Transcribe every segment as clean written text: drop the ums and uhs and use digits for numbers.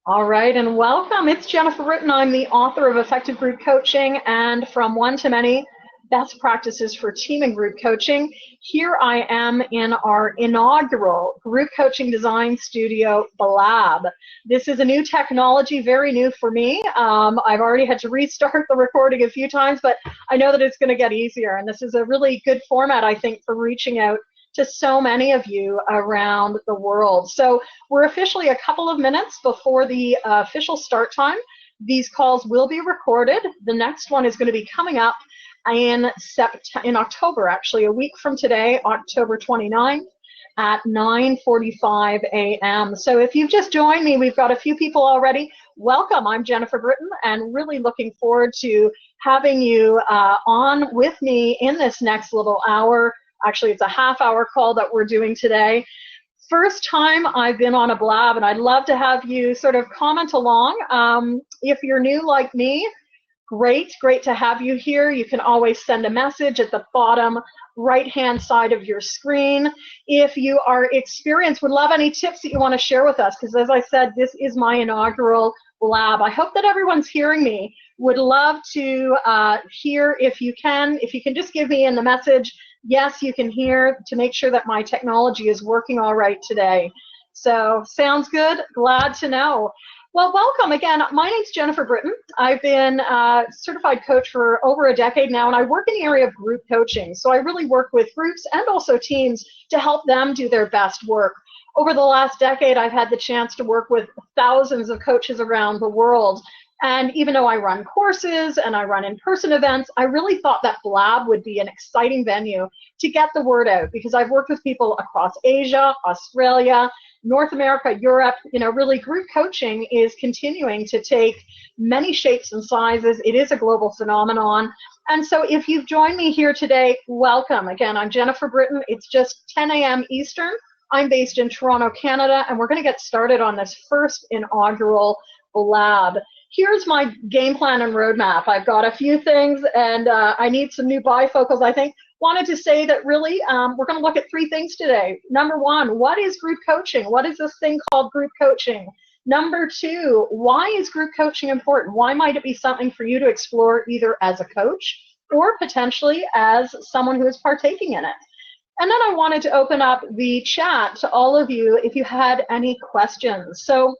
All right, and welcome. It's Jennifer Britton. I'm the author of Effective Group Coaching and From One to Many, Best Practices for Team and Group Coaching. Here I am in our inaugural Group Coaching Design Studio Lab. This is a new technology, very new for me. I've already had to restart the recording a few times, but I know that it's going to get easier, and this is a really good format, I think, for reaching out to so many of you around the world. So we're officially a couple of minutes before the official start time. These calls will be recorded. The next one is going to be coming up in October, actually, a week from today, October 29th at 9:45 a.m. So if you've just joined me, we've got a few people already. Welcome, I'm Jennifer Britton, and really looking forward to having you on with me in this next little hour. Actually, it's a half-hour call that we're doing today. First time I've been on a blab, and I'd love to have you sort of comment along. If you're new like me, great to have you here. You can always send a message at the bottom right-hand side of your screen. If you are experienced, would love any tips that you want to share with us, because as I said, this is my inaugural lab. I hope that everyone's hearing me. Would love to hear if you can just give me in the message, yes, you can hear, to make sure that my technology is working all right today. So sounds good, glad to know. Well, welcome again. My name's Jennifer Britton. I've been a certified coach for over a decade now, and I work in the area of group coaching. So I really work with groups and also teams to help them do their best work. Over the last decade, I've had the chance to work with thousands of coaches around the world. And even though I run courses and I run in-person events, I really thought that Blab would be an exciting venue to get the word out, because I've worked with people across Asia, Australia, North America, Europe. Really group coaching is continuing to take many shapes and sizes. It is a global phenomenon. And so if you've joined me here today, welcome. Again, I'm Jennifer Britton. It's just 10 a.m. Eastern. I'm based in Toronto, Canada, and we're going to get started on this first inaugural lab. Here's my game plan and roadmap. I've got a few things, and I need some new bifocals, I think. Wanted to say that really we're going to look at three things today. Number one, what is group coaching? What is this thing called group coaching? Number two, why is group coaching important? Why might it be something for you to explore either as a coach or potentially as someone who is partaking in it? And then I wanted to open up the chat to all of you if you had any questions. So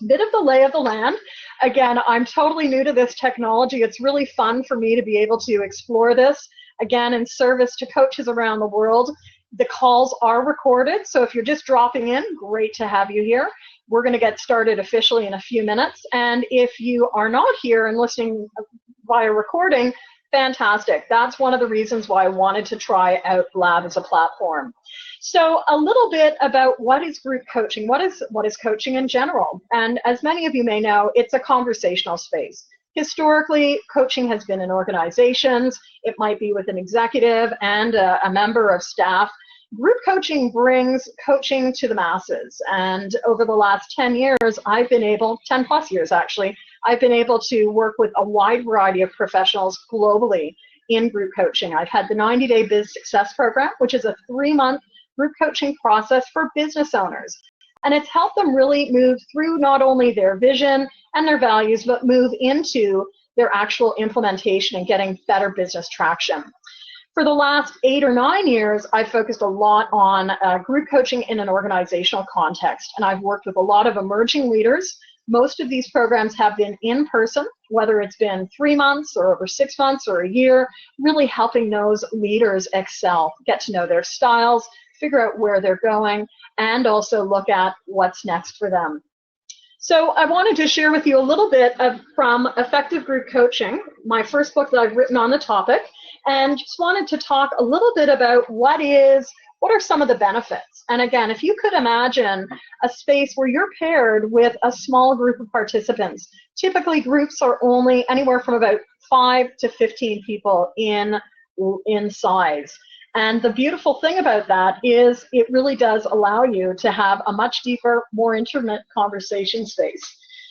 a bit of the lay of the land. Again, I'm totally new to this technology. It's really fun for me to be able to explore this, again, in service to coaches around the world. The calls are recorded, so if you're just dropping in, great to have you here. We're going to get started officially in a few minutes. And if you are not here and listening via recording, fantastic. That's one of the reasons why I wanted to try out Blab as a platform. So a little bit about what is group coaching, what is coaching in general. And as many of you may know, it's a conversational space. Historically, coaching has been in organizations. It might be with an executive and a member of staff. Group coaching brings coaching to the masses. And over the last 10 years, 10 plus years actually, I've been able to work with a wide variety of professionals globally in group coaching. I've had the 90-day Biz Success Program, which is a 3-month group coaching process for business owners. And it's helped them really move through not only their vision and their values, but move into their actual implementation and getting better business traction. For the last 8 or 9 years, I've focused a lot on group coaching in an organizational context. And I've worked with a lot of emerging leaders. Most of these programs have been in person, whether it's been 3 months or over 6 months or a year, really helping those leaders excel, get to know their styles, figure out where they're going, and also look at what's next for them. So I wanted to share with you a little bit from Effective Group Coaching, my first book that I've written on the topic, and just wanted to talk a little bit about what are some of the benefits. And again, if you could imagine a space where you're paired with a small group of participants, typically groups are only anywhere from about 5 to 15 people in size. And the beautiful thing about that is it really does allow you to have a much deeper, more intimate conversation space.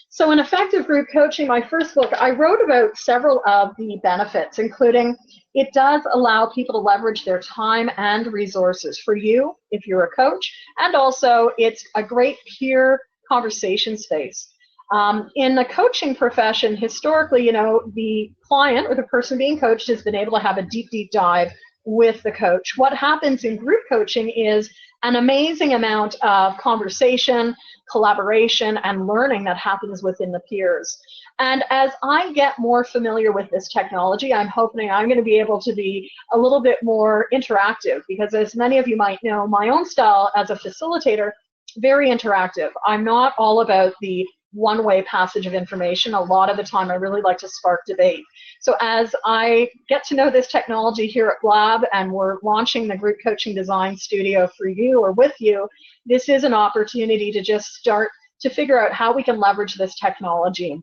So in Effective Group Coaching, my first book, I wrote about several of the benefits, including it does allow people to leverage their time and resources for you, if you're a coach, and also it's a great peer conversation space. In the coaching profession, historically, you know, the client or the person being coached has been able to have a deep, deep dive with the coach. What happens in group coaching is an amazing amount of conversation, collaboration, and learning that happens within the peers. And as I get more familiar with this technology, I'm hoping I'm going to be able to be a little bit more interactive, because as many of you might know, my own style as a facilitator, very interactive. I'm not all about the one-way passage of information. A lot of the time, I really like to spark debate. So as I get to know this technology here at Blab, and we're launching the group coaching design studio for you or with you, this is an opportunity to just start to figure out how we can leverage this technology.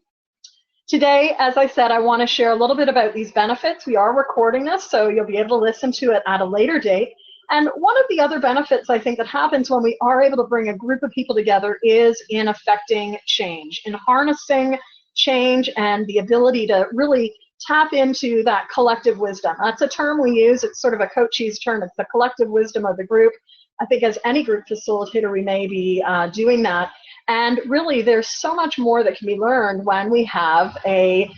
Today, as I said, I want to share a little bit about these benefits. We are recording this, so you'll be able to listen to it at a later date. And one of the other benefits I think that happens when we are able to bring a group of people together is in affecting change, in harnessing change and the ability to really tap into that collective wisdom. That's a term we use. It's sort of a coachese term. It's the collective wisdom of the group. I think as any group facilitator, we may be doing that. And really, there's so much more that can be learned when we have an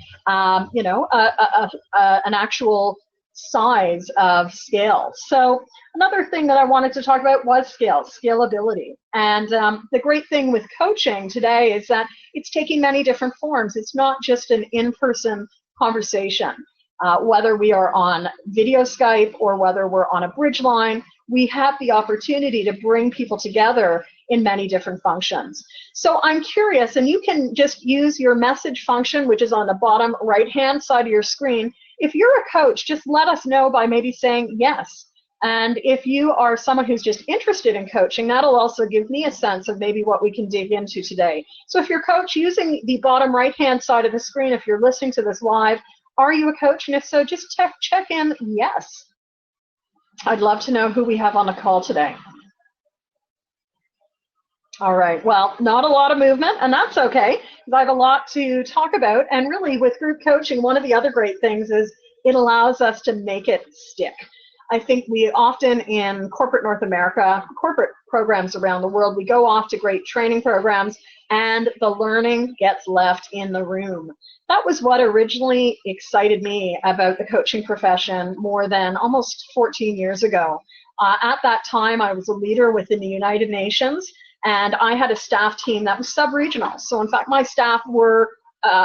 actual size of scale. So another thing that I wanted to talk about was scalability. And the great thing with coaching today is that it's taking many different forms. It's not just an in-person conversation. Whether we are on video Skype or whether we're on a bridge line, we have the opportunity to bring people together in many different functions. So I'm curious, and you can just use your message function, which is on the bottom right-hand side of your screen. If you're a coach, just let us know by maybe saying yes. And if you are someone who's just interested in coaching, that'll also give me a sense of maybe what we can dig into today. So if you're a coach, using the bottom right-hand side of the screen, if you're listening to this live, are you a coach? And if so, just check in yes. I'd love to know who we have on the call today. All right, well, not a lot of movement, and that's okay, because I have a lot to talk about. And really, with group coaching, one of the other great things is it allows us to make it stick. I think we often in corporate North America, corporate programs around the world, we go off to great training programs, and the learning gets left in the room. That was what originally excited me about the coaching profession more than almost 14 years ago. At that time, I was a leader within the United Nations, and I had a staff team that was sub-regional. So in fact, my staff were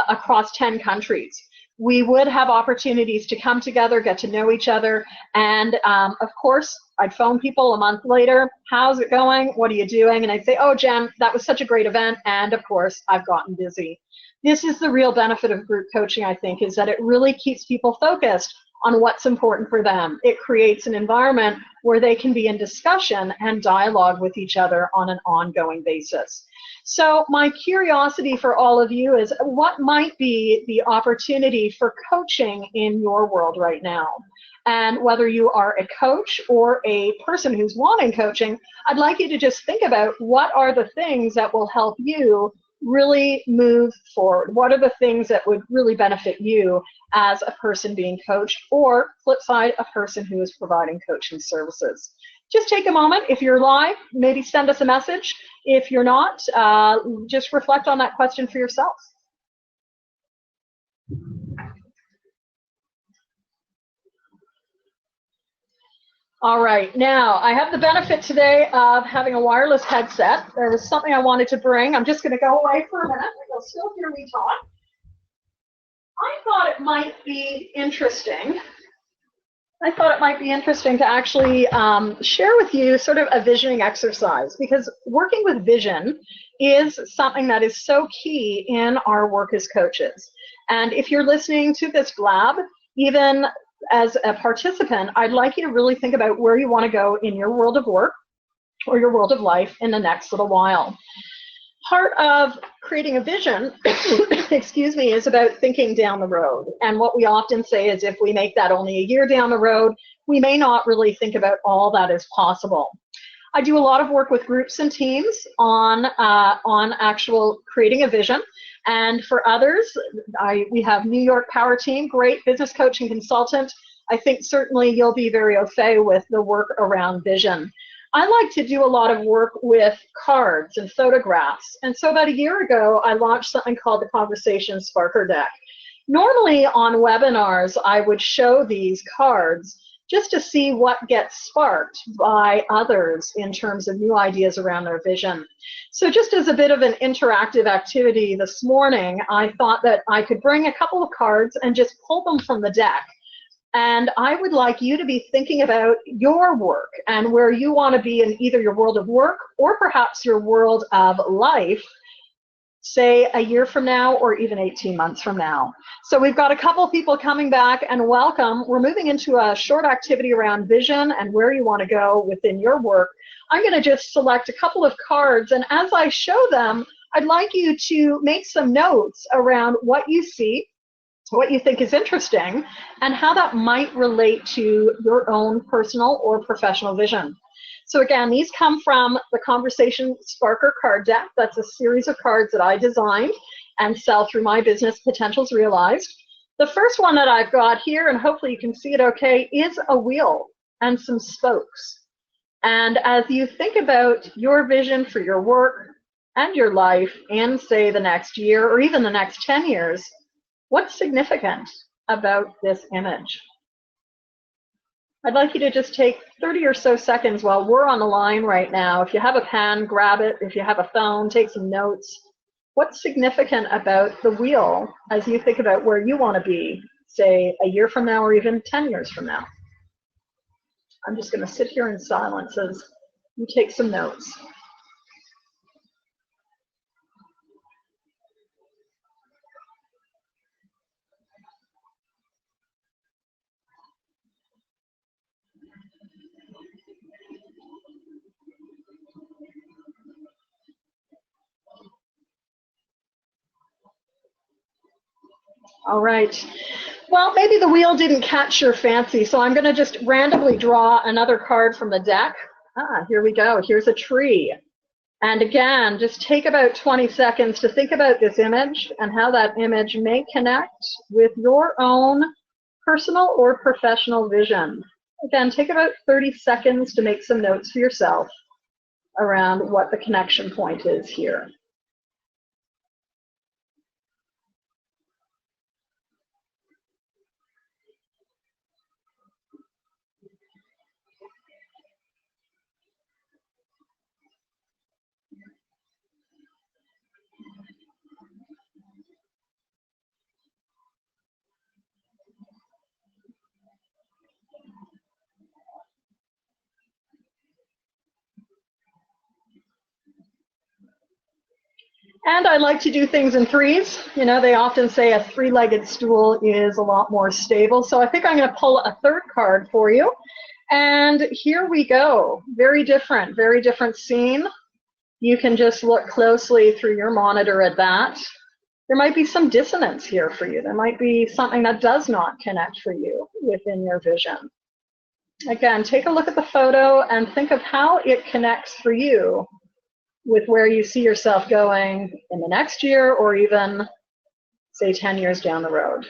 across 10 countries. We would have opportunities to come together, get to know each other, and of course, I'd phone people a month later, how's it going, what are you doing? And I'd say, oh, Jen, that was such a great event, and of course, I've gotten busy. This is the real benefit of group coaching, I think, is that it really keeps people focused on what's important for them. It creates an environment where they can be in discussion and dialogue with each other on an ongoing basis. So my curiosity for all of you is, what might be the opportunity for coaching in your world right now? And whether you are a coach or a person who's wanting coaching, I'd like you to just think about what are the things that will help you really move forward. What are the things that would really benefit you as a person being coached, or flip side, a person who is providing coaching services? Just take a moment. If you're live, maybe send us a message. If you're not, just reflect on that question for yourself. All right, now I have the benefit today of having a wireless headset. There was something I wanted to bring. I'm just going to go away for a minute. You'll still hear me talk. I thought it might be interesting. To actually share with you sort of a visioning exercise, because working with vision is something that is so key in our work as coaches. And if you're listening to this blab, even as a participant, I'd like you to really think about where you want to go in your world of work or your world of life in the next little while. Part of creating a vision, excuse me, is about thinking down the road. And what we often say is, if we make that only a year down the road, we may not really think about all that is possible. I do a lot of work with groups and teams on actual creating a vision. And for others, we have New York Power Team, great business coaching consultant. I think certainly you'll be very au fait with the work around vision. I like to do a lot of work with cards and photographs. And so about a year ago, I launched something called the Conversation Sparker Deck. Normally on webinars, I would show these cards just to see what gets sparked by others in terms of new ideas around their vision. So just as a bit of an interactive activity this morning, I thought that I could bring a couple of cards and just pull them from the deck. And I would like you to be thinking about your work and where you want to be in either your world of work or perhaps your world of life, say a year from now or even 18 months from now. So we've got a couple of people coming back, and welcome. We're moving into a short activity around vision and where you want to go within your work. I'm going to just select a couple of cards, and as I show them, I'd like you to make some notes around what you see, what you think is interesting, and how that might relate to your own personal or professional vision. So again, these come from the Conversation Sparker card deck. That's a series of cards that I designed and sell through my business, Potentials Realized. The first one that I've got here, and hopefully you can see it okay, is a wheel and some spokes. And as you think about your vision for your work and your life in, say, the next year or even the next 10 years, what's significant about this image? I'd like you to just take 30 or so seconds while we're on the line right now. If you have a pen, grab it. If you have a phone, take some notes. What's significant about the wheel as you think about where you want to be, say, a year from now or even 10 years from now? I'm just going to sit here in silence as you take some notes. All right. Well, maybe the wheel didn't catch your fancy, so I'm going to just randomly draw another card from the deck. Here we go. Here's a tree. And again, just take about 20 seconds to think about this image and how that image may connect with your own personal or professional vision. Again, take about 30 seconds to make some notes for yourself around what the connection point is here. And I like to do things in threes. You know, they often say a three-legged stool is a lot more stable. So I think I'm going to pull a third card for you. And here we go. Very different scene. You can just look closely through your monitor at that. There might be some dissonance here for you. There might be something that does not connect for you within your vision. Again, take a look at the photo and think of how it connects for you with where you see yourself going in the next year or even, say, 10 years down the road.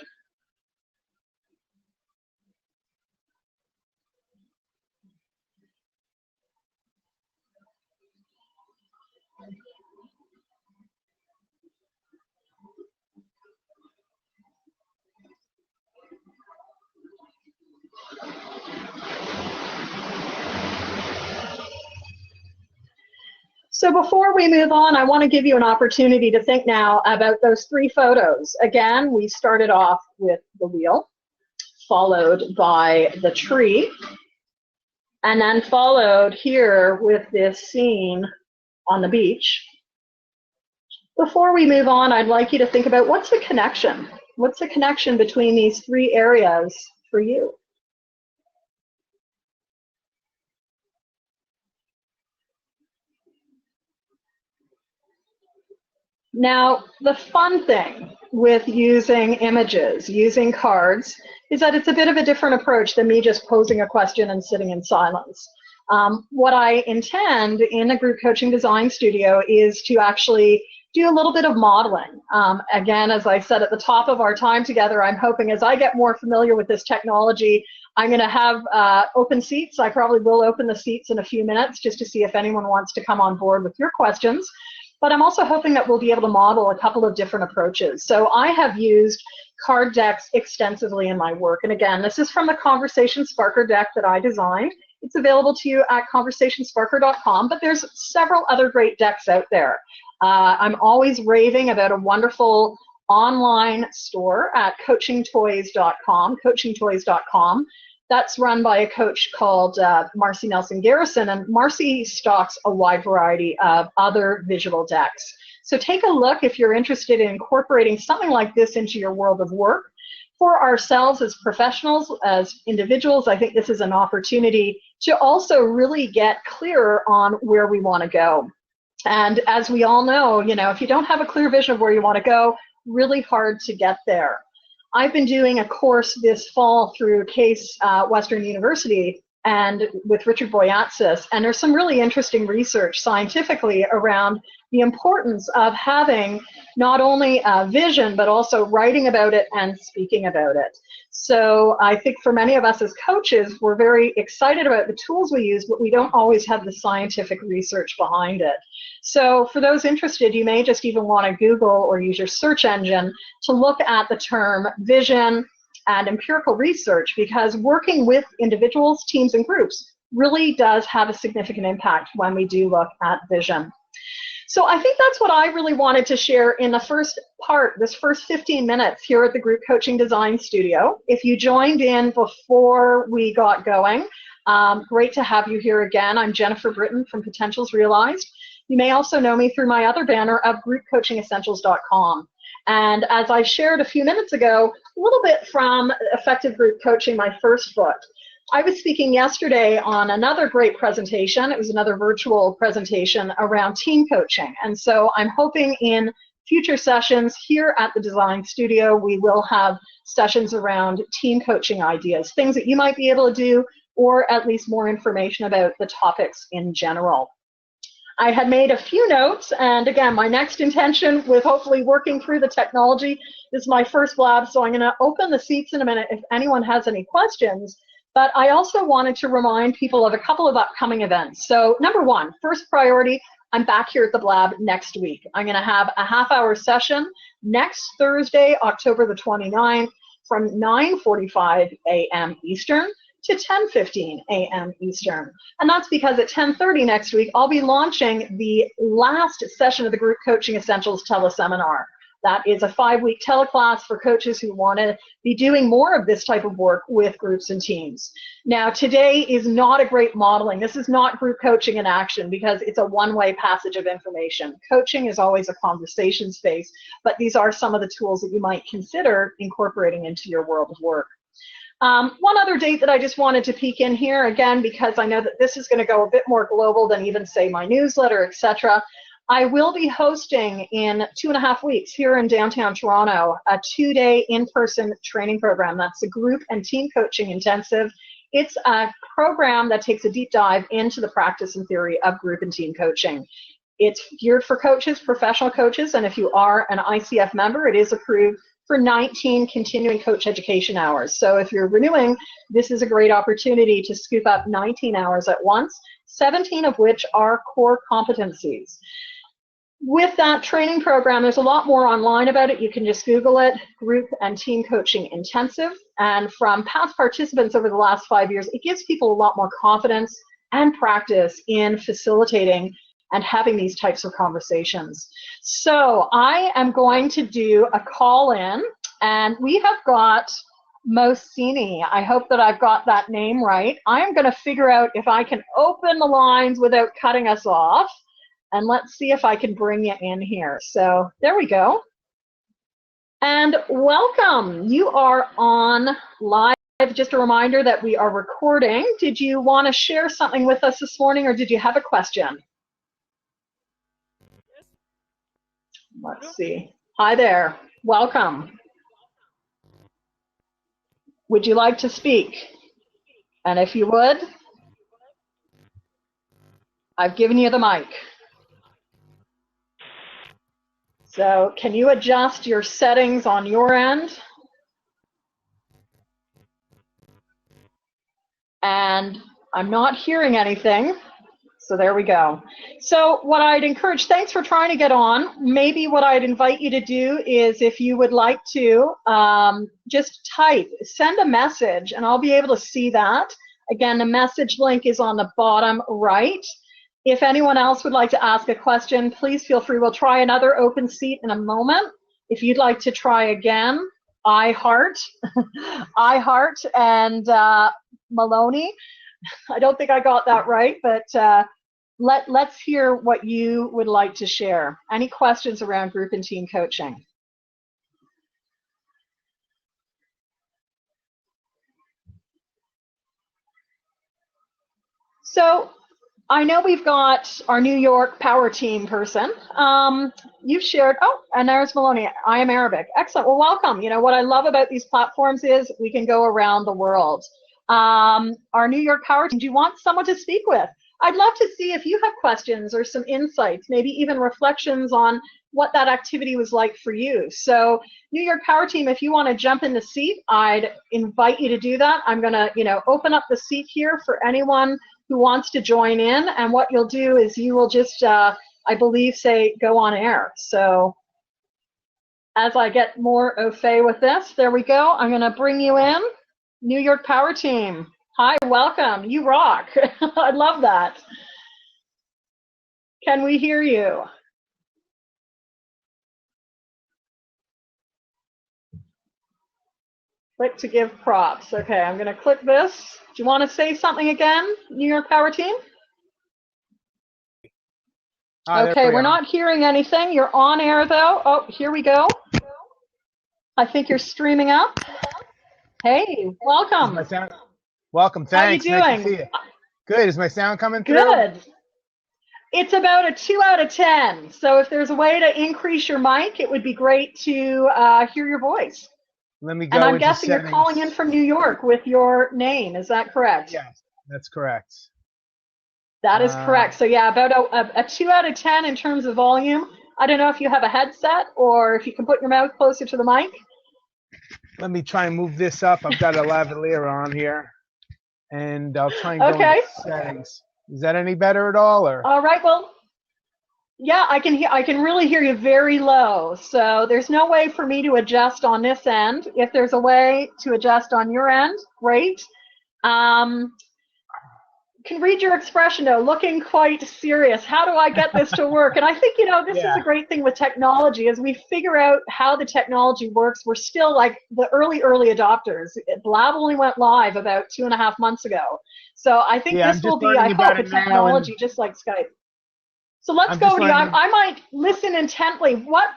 So before we move on, I want to give you an opportunity to think now about those three photos. Again, we started off with the wheel, followed by the tree, and then followed here with this scene on the beach. Before we move on, I'd like you to think about what's the connection? What's the connection between these three areas for you? Now, the fun thing with using images, using cards, is that it's a bit of a different approach than me just posing a question and sitting in silence. What I intend in a group coaching design studio is to actually do a little bit of modeling. Again, as I said at the top of our time together, I'm hoping as I get more familiar with this technology, I'm going to have open seats. I probably will open the seats in a few minutes just to see if anyone wants to come on board with your questions. But I'm also hoping that we'll be able to model a couple of different approaches. So I have used card decks extensively in my work. And again, this is from the Conversation Sparker deck that I designed. It's available to you at conversationsparker.com, but there's several other great decks out there. I'm always raving about a wonderful online store at coachingtoys.com. That's run by a coach called Marcy Nelson Garrison, and Marcy stocks a wide variety of other visual decks. So take a look if you're interested in incorporating something like this into your world of work. For ourselves as professionals, as individuals, I think this is an opportunity to also really get clearer on where we want to go. And as we all know, if you don't have a clear vision of where you want to go, really hard to get there. I've been doing a course this fall through Case Western University and with Richard Boyatzis, and there's some really interesting research scientifically around the importance of having not only a vision, but also writing about it and speaking about it. So I think for many of us as coaches, we're very excited about the tools we use, but we don't always have the scientific research behind it. So for those interested, you may just even want to Google or use your search engine to look at the term vision and empirical research, because working with individuals, teams, and groups really does have a significant impact when we do look at vision. So I think that's what I really wanted to share in the first part, this first 15 minutes here at the Group Coaching Design Studio. If you joined in before we got going, great to have you here again. I'm Jennifer Britton from Potentials Realized. You may also know me through my other banner of groupcoachingessentials.com. And as I shared a few minutes ago, a little bit from Effective Group Coaching, my first book. I was speaking yesterday on another great presentation. It was another virtual presentation around team coaching. And so I'm hoping in future sessions here at the Design Studio, we will have sessions around team coaching ideas, things that you might be able to do, or at least more information about the topics in general. I had made a few notes, and again, my next intention with hopefully working through the technology, this is my first blab, so I'm going to open the seats in a minute if anyone has any questions. But I also wanted to remind people of a couple of upcoming events. So number one, first priority, I'm back here at the Blab next week. I'm going to have a half-hour session next Thursday, October the 29th, from 9:45 a.m. Eastern to 10:15 a.m. Eastern. And that's because at 10:30 next week, I'll be launching the last session of the Group Coaching Essentials Teleseminar. That is a 5-week teleclass for coaches who want to be doing more of this type of work with groups and teams. Now, today is not a great modeling. This is not group coaching in action because it's a one-way passage of information. Coaching is always a conversation space, but these are some of the tools that you might consider incorporating into your world of work. One other date that I just wanted to peek in here, again, because I know that this is going to go a bit more global than even, say, my newsletter, etc. I will be hosting in 2.5 weeks here in downtown Toronto a 2-day in-person training program. That's a group and team coaching intensive. It's a program that takes a deep dive into the practice and theory of group and team coaching. It's geared for coaches, professional coaches, and if you are an ICF member, it is approved for 19 continuing coach education hours. So if you're renewing, this is a great opportunity to scoop up 19 hours at once, 17 of which are core competencies. With that training program, there's a lot more online about it. You can just Google it, Group and Team Coaching Intensive. And from past participants over the last 5 years, it gives people a lot more confidence and practice in facilitating and having these types of conversations. So I am going to do a call in, and we have got Mosini. I hope that I've got that name right. I am going to figure out if I can open the lines without cutting us off. And let's see if I can bring you in here. So there we go. And welcome. You are on live. Just a reminder that we are recording. Did you want to share something with us this morning, or did you have a question? Let's see. Hi there. Welcome. Would you like to speak? And if you would, I've given you the mic. So can you adjust your settings on your end? And I'm not hearing anything. So there we go. So what I'd encourage, thanks for trying to get on. Maybe what I'd invite you to do is, if you would like to, just send a message, and I'll be able to see that. Again, the message link is on the bottom right. If anyone else would like to ask a question, please feel free. We'll try another open seat in a moment. If you'd like to try again, I heart, and Maloney. I don't think I got that right, but let's hear what you would like to share. Any questions around group and team coaching? So I know we've got our New York Power Team person. You've shared, oh, and there's Maloney. I am Arabic. Excellent. Well, welcome. You know, what I love about these platforms is we can go around the world. Our New York Power Team, do you want someone to speak with? I'd love to see if you have questions or some insights, maybe even reflections on what that activity was like for you. So New York Power Team, if you want to jump in the seat, I'd invite you to do that. I'm going to, open up the seat here for anyone who wants to join in. And what you'll do is you will just, I believe, say go on air. So as I get more au fait with this, there we go. I'm going to bring you in. New York Power Team. Hi, welcome. You rock. I love that. Can we hear you? Click to give props. Okay, I'm going to click this. Do you want to say something again, New York Power Team? Okay, we're not hearing anything. You're on air, though. Oh, here we go. I think you're streaming up. Hey, welcome. Welcome, thanks. How you doing? Nice to see you. Good. Is my sound coming through? Good. It's about a 2 out of 10. So if there's a way to increase your mic, it would be great to hear your voice. Let me go. And I'm guessing you're calling in from New York with your name. Is that correct? Yes, that's correct. That is correct. So yeah, about a 2 out of 10 in terms of volume. I don't know if you have a headset or if you can put your mouth closer to the mic. Let me try and move this up. I've got a lavalier on here, and I'll try and go into settings. Is that any better at all? Or? All right. Well, yeah, I can really hear you very low. So there's no way for me to adjust on this end. If there's a way to adjust on your end, great. Can read your expression though, looking quite serious. How do I get this to work? And I think, this is a great thing with technology. As we figure out how the technology works, we're still like the early adopters. Blab only went live about 2.5 months ago. So I think this will be, I hope, a technology just like Skype. So let's go to you. I might listen intently. What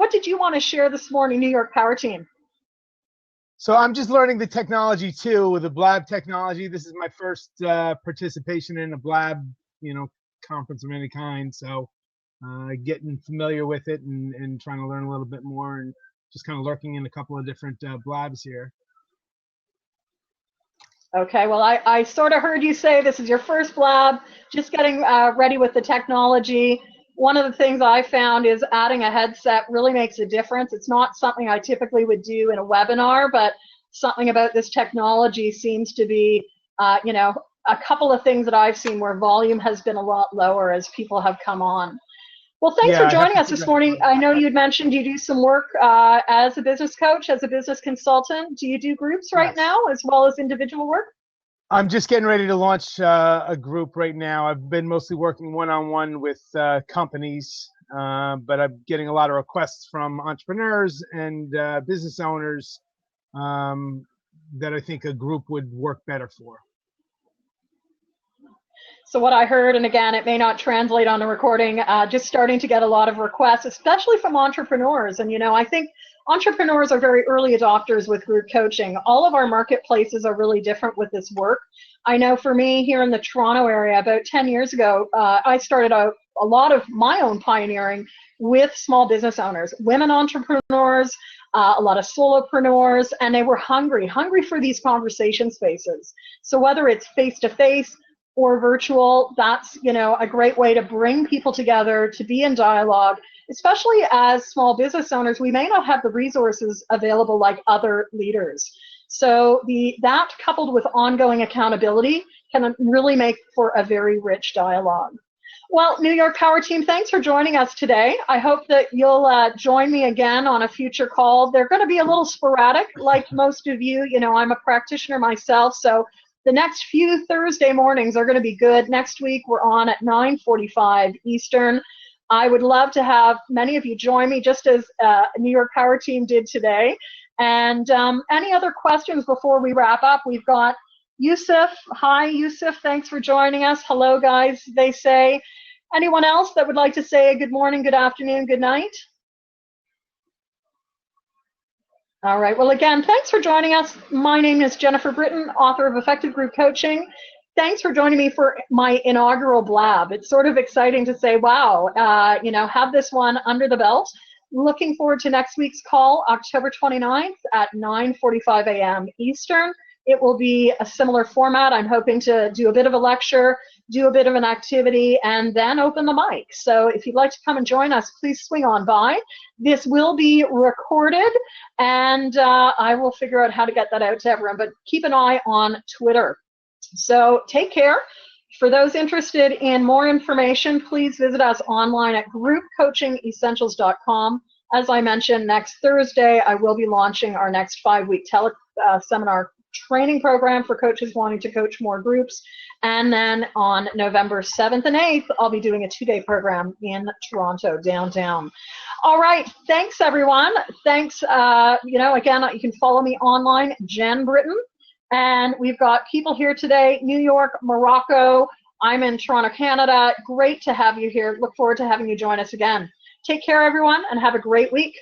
did you want to share this morning, New York Power Team? So I'm just learning the technology too, with the Blab technology. This is my first participation in a Blab, conference of any kind. So getting familiar with it and trying to learn a little bit more, and just kind of lurking in a couple of different Blabs here. Okay, well, I sort of heard you say this is your first Blab, just getting ready with the technology. One of the things I found is adding a headset really makes a difference. It's not something I typically would do in a webinar, but something about this technology seems to be, a couple of things that I've seen where volume has been a lot lower as people have come on. Well, thanks for joining us this morning. I know you'd mentioned you do some work as a business coach, as a business consultant. Do you do groups right now as well as individual work? I'm just getting ready to launch a group right now. I've been mostly working one-on-one with companies, but I'm getting a lot of requests from entrepreneurs and business owners that I think a group would work better for. So what I heard, and again, it may not translate on the recording, just starting to get a lot of requests, especially from entrepreneurs. And, I think entrepreneurs are very early adopters with group coaching. All of our marketplaces are really different with this work. I know for me here in the Toronto area, about 10 years ago, I started a lot of my own pioneering with small business owners, women entrepreneurs, a lot of solopreneurs, and they were hungry for these conversation spaces. So whether it's face-to-face or virtual, that's a great way to bring people together, to be in dialogue, especially as small business owners, we may not have the resources available like other leaders. So that coupled with ongoing accountability can really make for a very rich dialogue. Well, New York Power Team, thanks for joining us today. I hope that you'll join me again on a future call. They're going to be a little sporadic, like most of you. You know, I'm a practitioner myself, so the next few Thursday mornings are going to be good. Next week, we're on at 9:45 Eastern. I would love to have many of you join me, just as New York Power Team did today. And any other questions before we wrap up? We've got Yusuf. Hi, Yusuf. Thanks for joining us. Hello, guys, they say. Anyone else that would like to say good morning, good afternoon, good night? All right. Well, again, thanks for joining us. My name is Jennifer Britton, author of Effective Group Coaching. Thanks for joining me for my inaugural blab. It's sort of exciting to say, wow, you know, have this one under the belt. Looking forward to next week's call, October 29th at 9:45 a.m. Eastern. It will be a similar format. I'm hoping to do a bit of a lecture, do a bit of an activity, and then open the mic. So if you'd like to come and join us, please swing on by. This will be recorded, and I will figure out how to get that out to everyone. But keep an eye on Twitter. So take care. For those interested in more information, please visit us online at groupcoachingessentials.com. As I mentioned, next Thursday, I will be launching our next 5-week teleseminar training program for coaches wanting to coach more groups. And then on November 7th and 8th, I'll be doing a 2-day program in Toronto, downtown. All right. Thanks, everyone. Thanks. You know, again, you can follow me online, Jen Britton. And we've got people here today, New York, Morocco. I'm in Toronto, Canada. Great to have you here. Look forward to having you join us again. Take care, everyone, and have a great week.